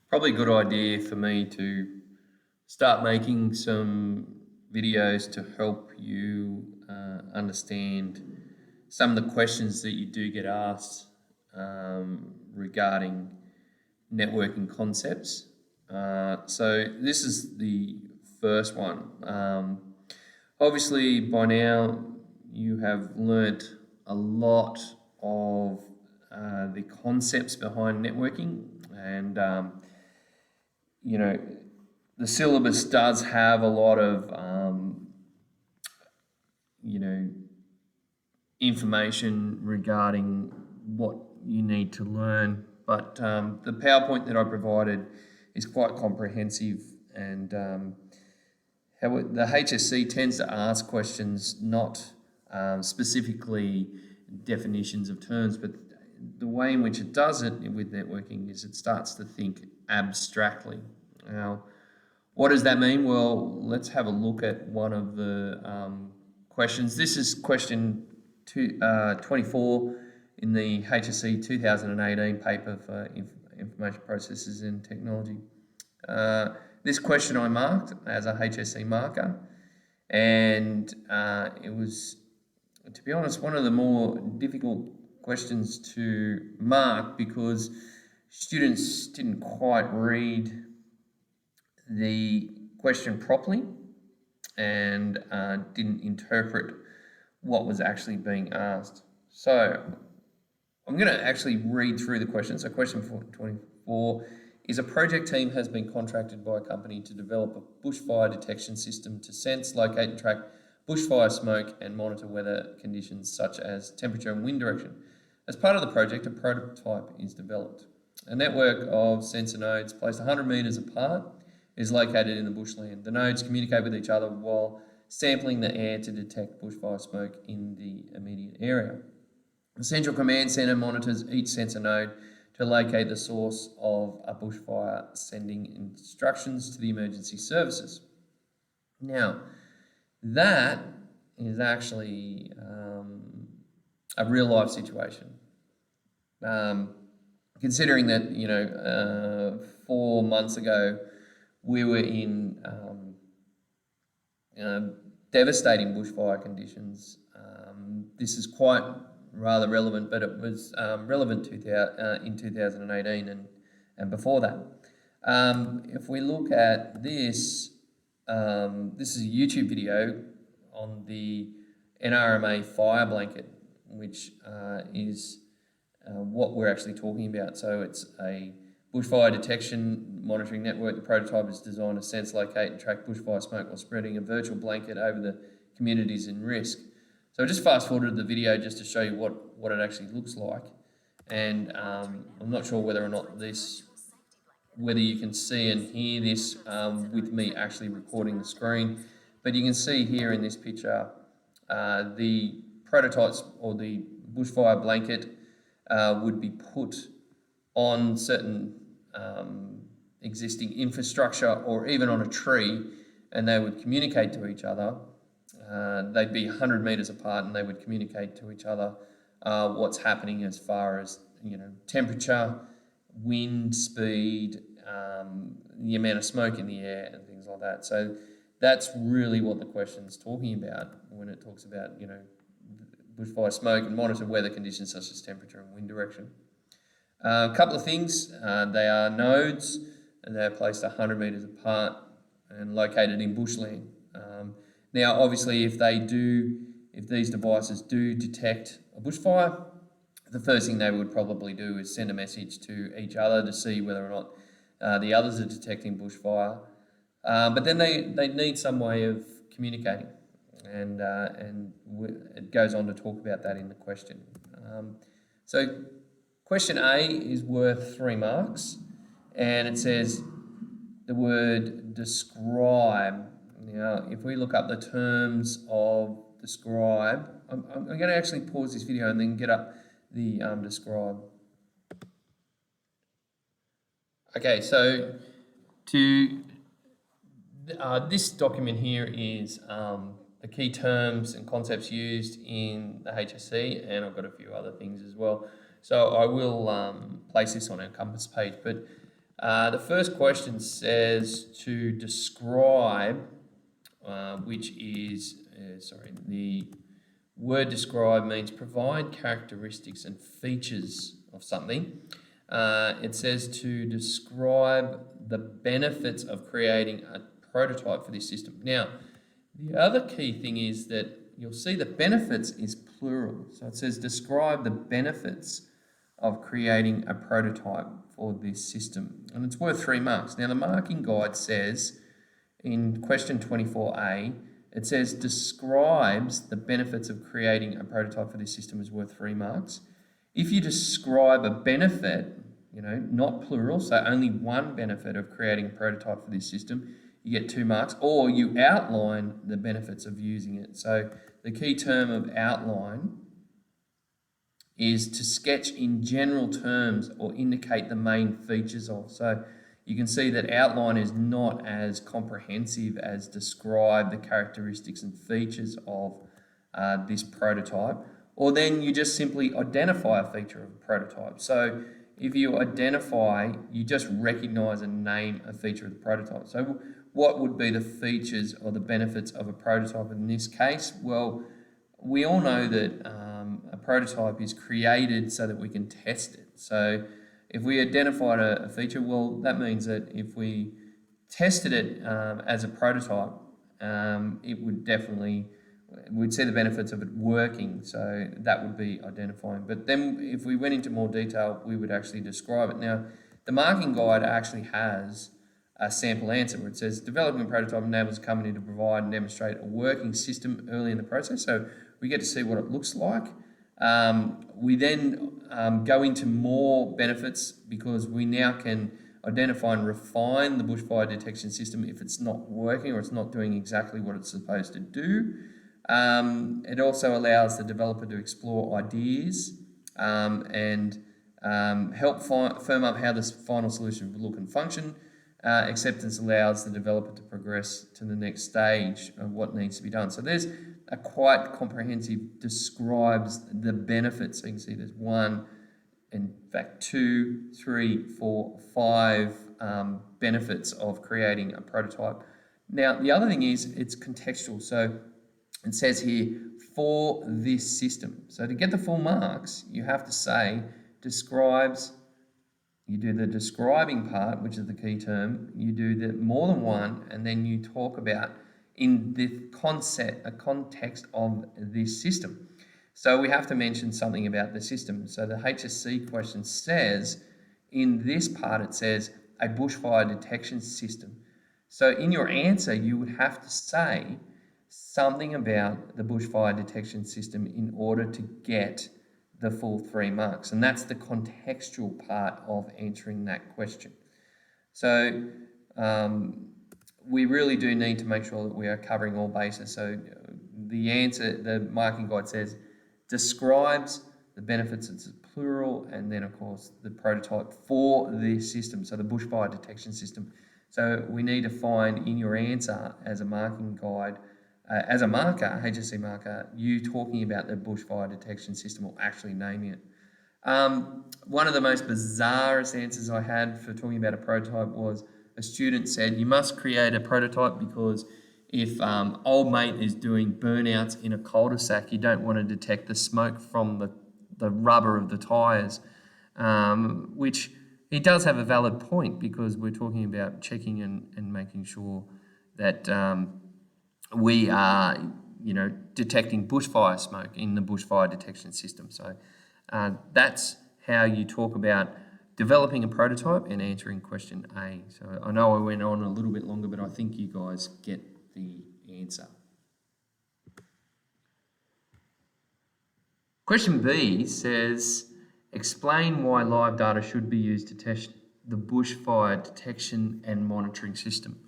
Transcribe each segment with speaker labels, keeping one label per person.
Speaker 1: probably a good idea for me to start making some videos to help you understand some of the questions that you do get asked regarding networking concepts. So this is the first one. Obviously, by now you have learnt a lot of the concepts behind networking, and the syllabus does have a lot of information regarding what you need to learn, but the PowerPoint that I provided is quite comprehensive, and the HSC tends to ask questions, not specifically definitions of terms, but the way in which it does it with networking is it starts to think abstractly. Now, what does that mean? Well, let's have a look at one of the questions. This is question 24 in the HSC 2018 paper for Information Processes and Technology. This question I marked as a HSC marker, and it was, to be honest, one of the more difficult questions to mark because students didn't quite read the question properly and didn't interpret what was actually being asked. So I'm going to actually read through the question. So question 24 is: a project team has been contracted by a company to develop a bushfire detection system to sense, locate and track bushfire smoke and monitor weather conditions such as temperature and wind direction. As part of the project, a prototype is developed. A network of sensor nodes placed 100 metres apart is located in the bushland. The nodes communicate with each other while sampling the air to detect bushfire smoke in the immediate area. The central command centre monitors each sensor node to locate the source of a bushfire, sending instructions to the emergency services. Now, that is actually a real life situation. Considering that, 4 months ago, we were in devastating bushfire conditions. This is quite rather relevant, but it was relevant in 2018 and before that. If we look at this, this is a YouTube video on the NRMA fire blanket, which is what we're actually talking about. So it's a bushfire detection monitoring network. The prototype is designed to sense, locate and track bushfire smoke while spreading a virtual blanket over the communities in risk. So I just fast forwarded the video just to show you what it actually looks like. And I'm not sure whether or not whether you can see and hear this with me actually recording the screen. But you can see here in this picture, the prototypes or the bushfire blanket would be put on certain existing infrastructure or even on a tree, and they would communicate to each other. They'd be 100 metres apart, and they would communicate to each other what's happening as far as temperature, wind speed, the amount of smoke in the air, and things like that. So that's really what the question's talking about when it talks about bushfire smoke and monitor weather conditions such as temperature and wind direction. A couple of things. They are nodes, and they're placed 100 metres apart and located in bushland. Now, obviously, if these devices do detect a bushfire, the first thing they would probably do is send a message to each other to see whether or not the others are detecting bushfire. But then they need some way of communicating, and it goes on to talk about that in the question. So question A is worth 3 marks, and it says the word describe. Now, if we look up the terms of describe, I'm going to actually pause this video and then get up the describe. Okay, so this document here is the key terms and concepts used in the HSC, and I've got a few other things as well. So I will place this on our Compass page, but The first question says to describe, which is, the word describe means provide characteristics and features of something. It says to describe the benefits of creating a prototype for this system. Now, the other key thing is that you'll see the benefits is plural. So it says describe the benefits of creating a prototype for this system. And it's worth 3 marks. Now, the marking guide says in question 24A, it says describes the benefits of creating a prototype for this system is worth 3 marks. If you describe a benefit, not plural, so only one benefit of creating a prototype for this system, you get 2 marks, or you outline the benefits of using it. So the key term of outline is to sketch in general terms or indicate the main features of. So you can see that outline is not as comprehensive as describe the characteristics and features of this prototype, or then you just simply identify a feature of a prototype. So if you identify, you just recognize and name a feature of the prototype. So what would be the features or the benefits of a prototype in this case? Well, we all know that a prototype is created so that we can test it. So if we identified a feature, well, that means that if we tested it as a prototype, it would definitely, we'd see the benefits of it working. So that would be identifying. But then if we went into more detail, we would actually describe it. Now, the marking guide actually has a sample answer where it says developing a prototype enables the company to provide and demonstrate a working system early in the process. So we get to see what it looks like. We then go into more benefits because we now can identify and refine the bushfire detection system if it's not working or it's not doing exactly what it's supposed to do. It also allows the developer to explore ideas and help firm up how this final solution will look and function. Acceptance allows the developer to progress to the next stage of what needs to be done. So there's a quite comprehensive, describes the benefits. So you can see there's 1, in fact 2, 3, 4, 5 benefits of creating a prototype. Now, the other thing is it's contextual. So it says here, for this system. So to get the full marks, you have to say describes. You do the describing part, which is the key term. You do the more than one, and then you talk about in the context of this system. So we have to mention something about the system. So the HSC question says, in this part it says, a bushfire detection system. So in your answer, you would have to say something about the bushfire detection system in order to get the full 3 marks. And that's the contextual part of answering that question. So we really do need to make sure that we are covering all bases. So the answer, the marking guide says, describes the benefits, it's plural, and then of course the prototype for the system, so the bushfire detection system. So we need to find in your answer as a marking guide, as a marker, HSC marker, you talking about the bushfire detection system or actually naming it. One of the most bizarrest answers I had for talking about a prototype was a student said, you must create a prototype because if old mate is doing burnouts in a cul-de-sac, you don't want to detect the smoke from the rubber of the tyres, which he does have a valid point because we're talking about checking and making sure that we are, detecting bushfire smoke in the bushfire detection system. So that's how you talk about developing a prototype and answering question A. So I know I went on a little bit longer, but I think you guys get the answer. Question B says, explain why live data should be used to test the bushfire detection and monitoring system.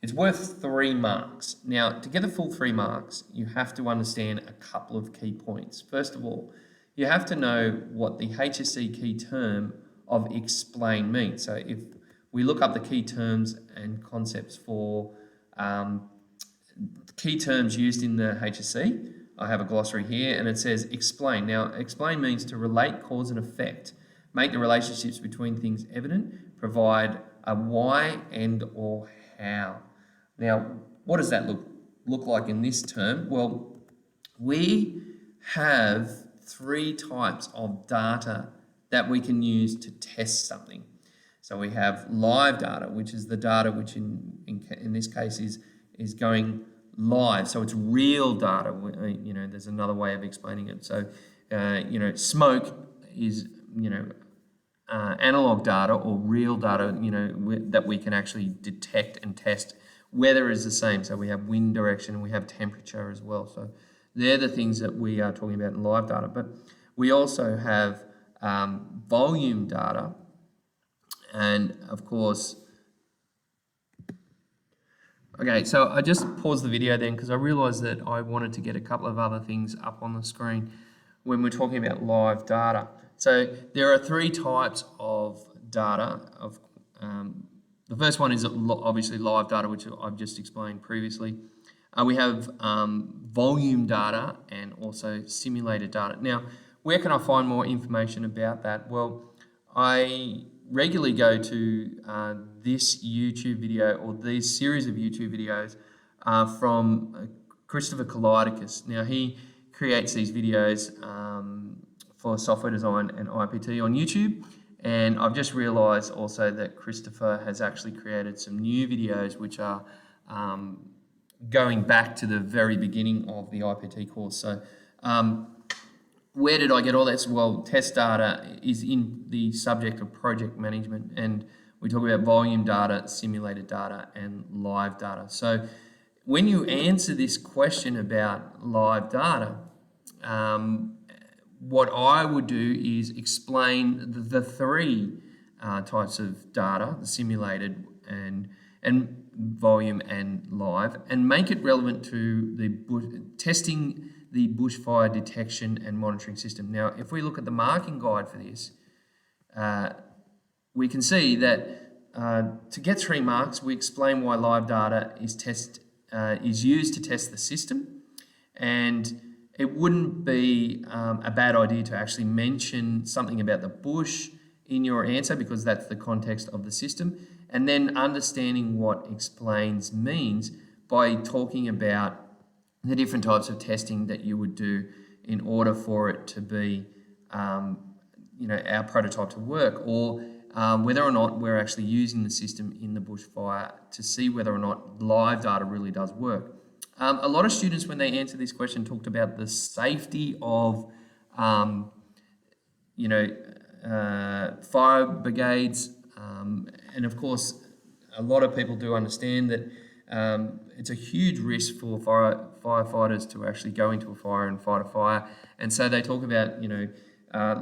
Speaker 1: It's worth 3 marks. Now, to get the full 3 marks, you have to understand a couple of key points. First of all, you have to know what the HSC key term of explain means. So if we look up the key terms and concepts for key terms used in the HSC, I have a glossary here and it says explain. Now, explain means to relate cause and effect, make the relationships between things evident, provide a why and or how. Now, what does that look like in this term? Well, we have three types of data that we can use to test something. So we have live data, which is the data which in this case is going live. So it's real data. You know, there's another way of explaining it. So, you know, smoke is, you know, analog data or real data, you know, that we can actually detect and test. Weather is the same. So we have wind direction and we have temperature as well. So they're the things that we are talking about in live data. But we also have volume data. And of course, okay, so I just paused the video then because I realized that I wanted to get a couple of other things up on the screen when we're talking about live data. So there are three types of data. The first one is obviously live data, which I've just explained previously. We have volume data and also simulated data. Now, where can I find more information about that? Well, I regularly go to this YouTube video or these series of YouTube videos from Christopher Kaleidakis. Now, he creates these videos for software design and IPT on YouTube. And I've just realized also that Christopher has actually created some new videos which are going back to the very beginning of the IPT course. So where did I get all that? Well, test data is in the subject of project management, and we talk about volume data, simulated data, and live data. So when you answer this question about live data, what I would do is explain the three types of data, the simulated and volume and live, and make it relevant to the testing the bushfire detection and monitoring system. Now, if we look at the marking guide for this, we can see that to get 3 marks, we explain why live data is used to test the system, and it wouldn't be a bad idea to actually mention something about the bush in your answer because that's the context of the system, and then understanding what explains means by talking about the different types of testing that you would do in order for it to be, you know, our prototype to work, or whether or not we're actually using the system in the bushfire to see whether or not live data really does work. A lot of students, when they answer this question, talked about the safety of, you know, fire brigades, and of course, a lot of people do understand that it's a huge risk for firefighters to actually go into a fire and fight a fire, and so they talk about, you know,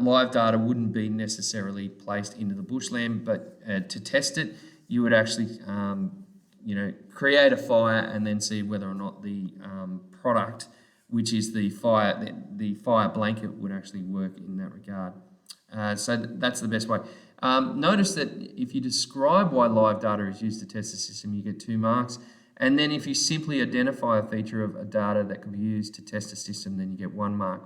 Speaker 1: live data wouldn't be necessarily placed into the bushland, but to test it, you would actually, you know, create a fire and then see whether or not the product, which is the fire blanket, would actually work in that regard. So that's the best way. Notice that if you describe why live data is used to test the system, you get 2 marks. And then if you simply identify a feature of a data that can be used to test a system, then you get 1 mark.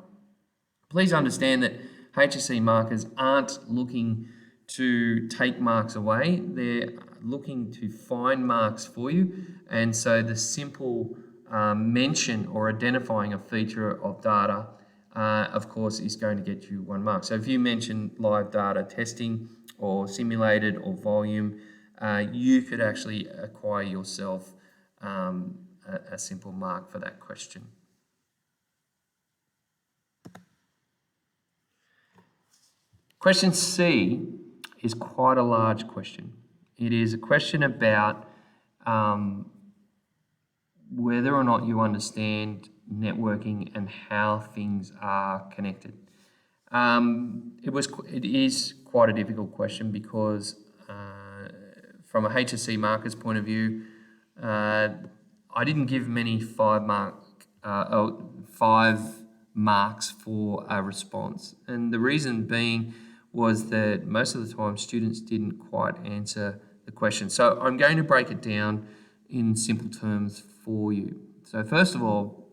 Speaker 1: Please understand that HSC markers aren't looking to take marks away. They're looking to find marks for you. And so the simple mention or identifying a feature of data, of course, is going to get you 1 mark. So if you mention live data testing or simulated or volume, you could actually acquire yourself a simple mark for that question. Question C is quite a large question. It is a question about whether or not you understand networking and how things are connected. It is quite a difficult question because from a HSC marker's point of view, I didn't give many 5 marks for a response. And the reason being was that most of the time students didn't quite answer the question. So I'm going to break it down in simple terms for you. So first of all,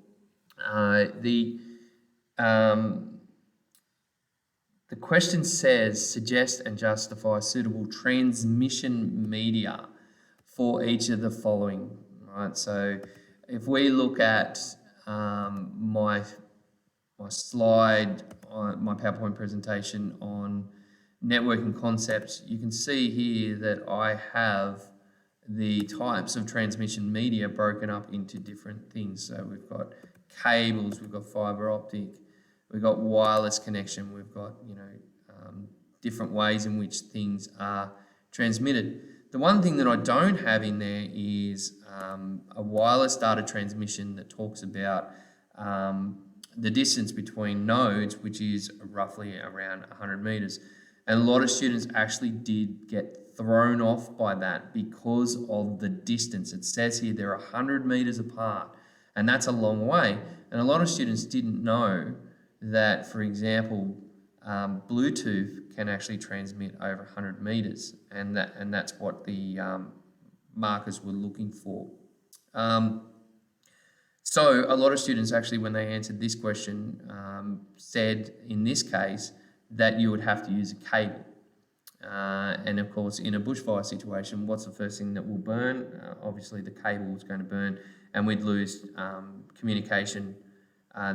Speaker 1: the The question says, suggest and justify suitable transmission media for each of the following, right? So if we look at my slide, my PowerPoint presentation on networking concepts, you can see here that I have the types of transmission media broken up into different things. So we've got cables, we've got fiber optic, we've got wireless connection, we've got different ways in which things are transmitted. The one thing that I don't have in there is a wireless data transmission that talks about the distance between nodes, which is roughly around 100 meters. And a lot of students actually did get thrown off by that because of the distance. It says here they're 100 meters apart, and that's a long way. And a lot of students didn't know that, for example, Bluetooth can actually transmit over 100 meters, and that's what the markers were looking for. So a lot of students actually, when they answered this question, said in this case that you would have to use a cable. And of course, in a bushfire situation, what's the first thing that will burn? Obviously, the cable is going to burn, and we'd lose communication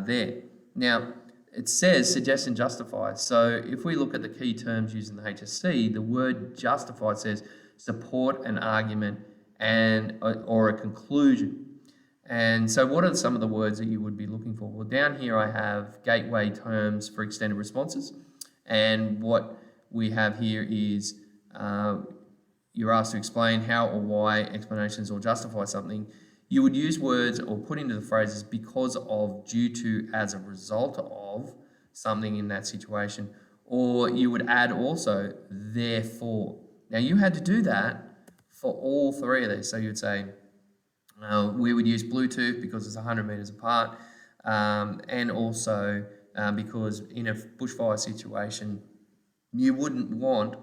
Speaker 1: there. Now, it says suggest and justify. So if we look at the key terms used in the HSC, the word justify says support an argument or a conclusion. And so what are some of the words that you would be looking for? Well, down here I have gateway terms for extended responses. And what we have here is you're asked to explain how or why, explanations, or justify something. You would use words or put into the phrases because of, due to, as a result of something in that situation. Or you would add also, therefore. Now you had to do that for all three of these. So you would say, we would use Bluetooth because it's 100 meters apart, and also because in a bushfire situation, you wouldn't want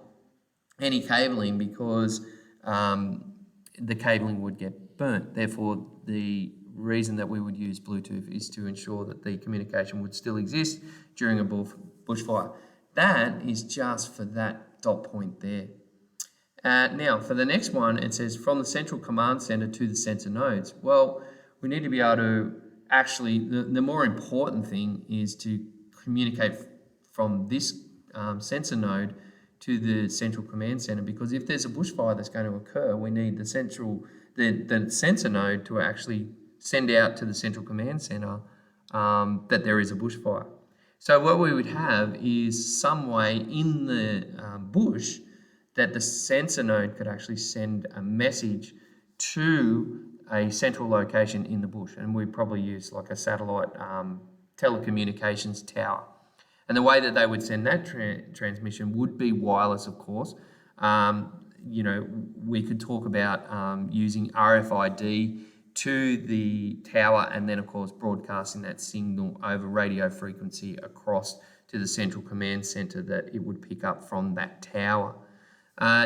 Speaker 1: any cabling because the cabling would get burnt. Therefore, the reason that we would use Bluetooth is to ensure that the communication would still exist during a bushfire. That is just for that dot point there. Now, for the next one, it says from the central command center to the sensor nodes. Well, we need to be able to actually, the more important thing is to communicate from this sensor node to the central command center, because if there's a bushfire that's going to occur, we need the sensor node to actually send out to the central command center that there is a bushfire. So what we would have is some way in the bush that the sensor node could actually send a message to a central location in the bush. And we probably use like a satellite telecommunications tower. And the way that they would send that transmission would be wireless, of course. We could talk about using RFID to the tower and then, of course, broadcasting that signal over radio frequency across to the central command center that it would pick up from that tower.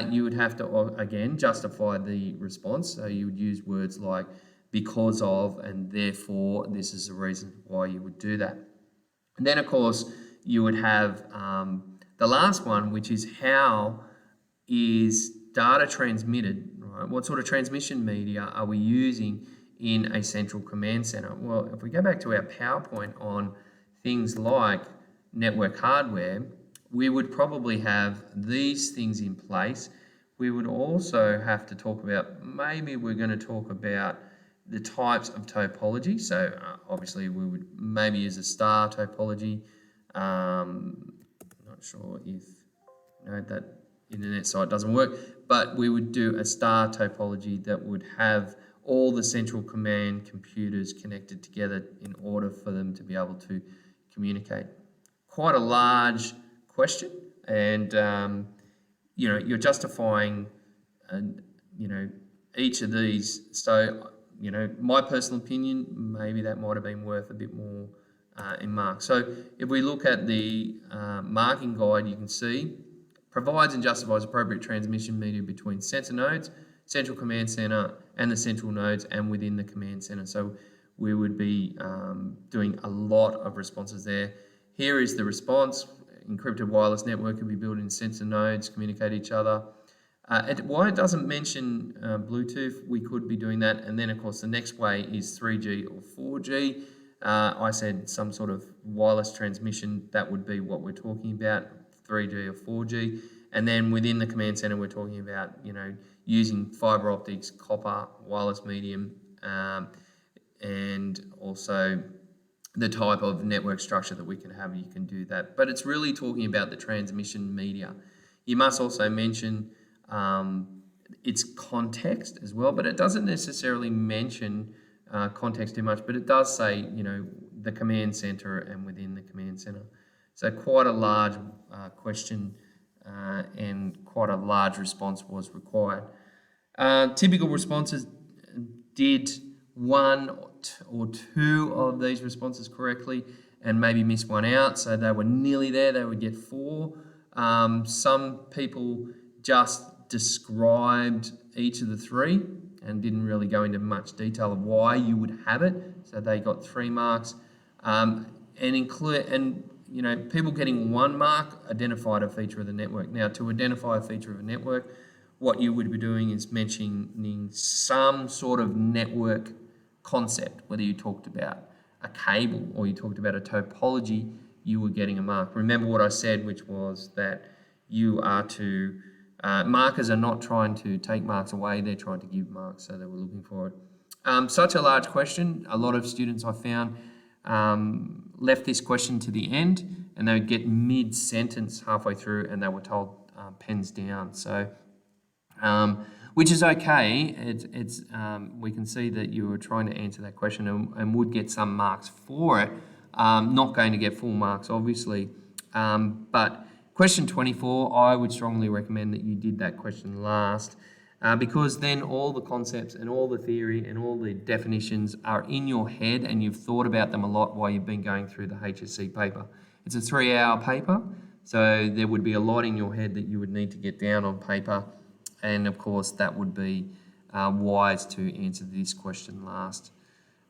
Speaker 1: You would have to, again, justify the response. So you would use words like because of and therefore, this is the reason why you would do that. And then, of course, you would have the last one, which is how is data transmitted, right? What sort of transmission media are we using in a central command center? Well, if we go back to our PowerPoint on things like network hardware, we would probably have these things in place. We would also have to talk about, maybe we're going to talk about the types of topology. So obviously we would maybe use a star topology. Not sure if that internet site doesn't work, but we would do a star topology that would have all the central command computers connected together in order for them to be able to communicate. Quite a large question, and you're justifying each of these. So my personal opinion, maybe that might have been worth a bit more in marks. So if we look at the marking guide, you can see provides and justifies appropriate transmission media between sensor nodes, central command center, and the central nodes and within the command center. So we would be doing a lot of responses there. Here is the response. encrypted wireless network can be built in sensor nodes, communicate each other. Why it doesn't mention Bluetooth, we could be doing that. And then, of course, the next way is 3G or 4G. I said some sort of wireless transmission, that would be what we're talking about, 3G or 4G. And then within the command center, we're talking about, using fiber optics, copper, wireless medium, and also the type of network structure that we can have. You can do that. But it's really talking about the transmission media. You must also mention its context as well, but it doesn't necessarily mention context too much, but it does say, the command center and within the command center. So quite a large question and quite a large response was required. Typical responses did one or two of these responses correctly and maybe miss one out, so they were nearly there, they would get 4. Some people just described each of the 3 and didn't really go into much detail of why you would have it, so they got 3 marks. People getting 1 mark identified a feature of the network. Now, to identify a feature of a network, what you would be doing is mentioning some sort of network concept, whether you talked about a cable or you talked about a topology, you were getting a mark. Remember what I said, which was that you are to, markers are not trying to take marks away, they're trying to give marks, so they were looking for it. Such a large question, a lot of students I found left this question to the end and they would get mid-sentence halfway through and they were told pens down. So, which is okay. We can see that you were trying to answer that question and would get some marks for it. Not going to get full marks, obviously. But question 24, I would strongly recommend that you did that question last because then all the concepts and all the theory and all the definitions are in your head and you've thought about them a lot while you've been going through the HSC paper. It's a 3-hour paper, so there would be a lot in your head that you would need to get down on paper. And of course, that would be wise to answer this question last.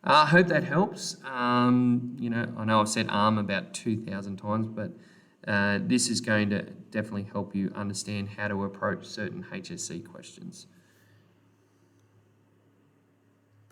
Speaker 1: I hope that helps. I know I've said about 2,000 times, but this is going to definitely help you understand how to approach certain HSC questions.